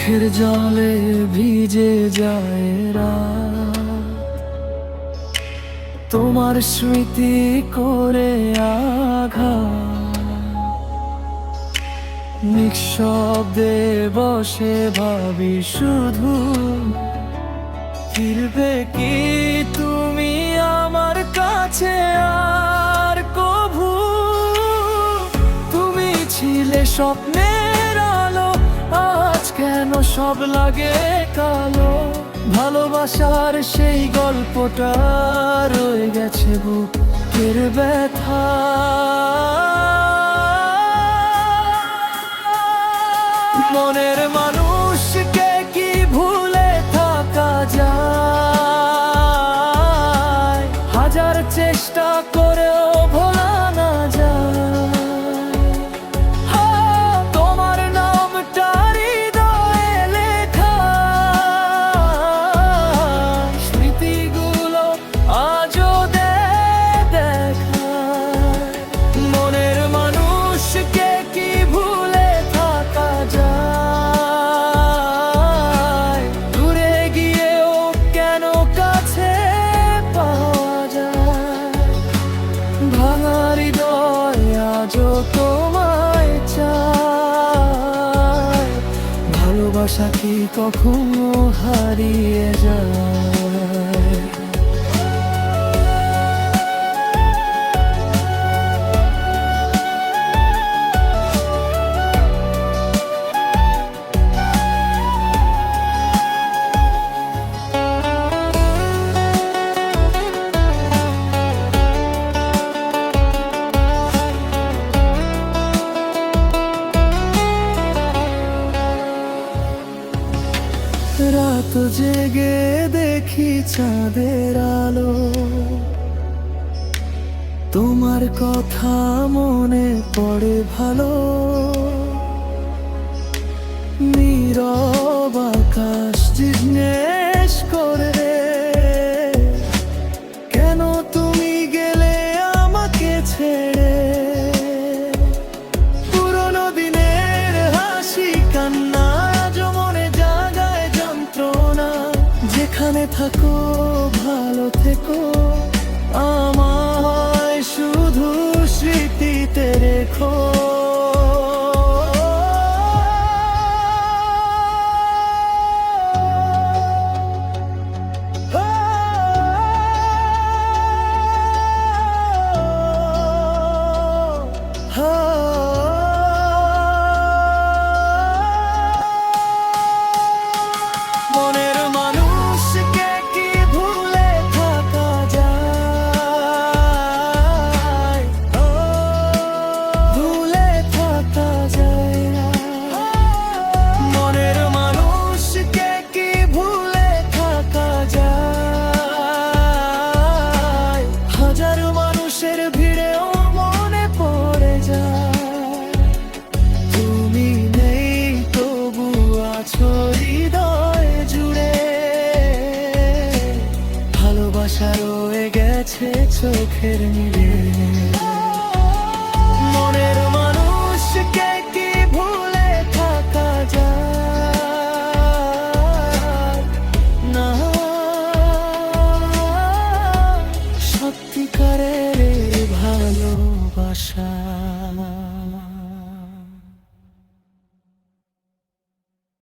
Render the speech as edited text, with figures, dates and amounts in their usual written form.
চোখের জলে ভিজে যায় রাত, তোমার স্মৃতি করে আঘাত। নিঃশব্দে বসে ভাবি শুধু, ফিরবে কি তুমি আমার কাছে আর কভু? তুমি ছিলে স্বপ্নের আলো, আজ কেন সব লাগে কালো? ভালোবাসার সেই গল্পটা রয়ে গেছে বুকের ব্যথা। মনের মানুষকে কি ভুলে থাকা যায়? হাজার চেষ্টা করেও ভোলা না যায়। তোমার নামটা হৃদয়ে লেখা, স্মৃতিগুলো আজও দেখা। মনের মানুষকে কি ভুলে থাকা যায়? দূরে গিয়েও কেন কাছে পাওয়া যায়? ভাঙা হৃদয় আজও তোমায় চায়। ভালোবাসা কি কখনো হারিয়ে যায়? রাত জেগে দেখি চাঁদের আলো, তোমার কথা মনে পড়ে ভালো। নীরব আকাশ জিজ্ঞেস করে, কেন তুমি গেলে আমাকে ছেড়ে? পুরোনো দিনের হাসি কান্না আজও মনে জাগায় যন্ত্রণা। যেখানে থাকো ভালো থেকো, আমায় শুধু স্মৃতিতে রেখো। মনের মানুষকে কি ভুলে থাকা যায়? ভুলে থাকা যায় না। মনের মানুষকে কি ভুলে থাকা যায়? হাজার মানুষের ভিড়েও মনে পড়ে যায়। তুমি নেই তবু আছো হৃদয় জুড়ে। ভালোবাসা রয়ে গেছে চোখের নিরে। মনের মানুষকে কি ভুলে থাকা যায় না? সত্যিকারের ভালোবাসা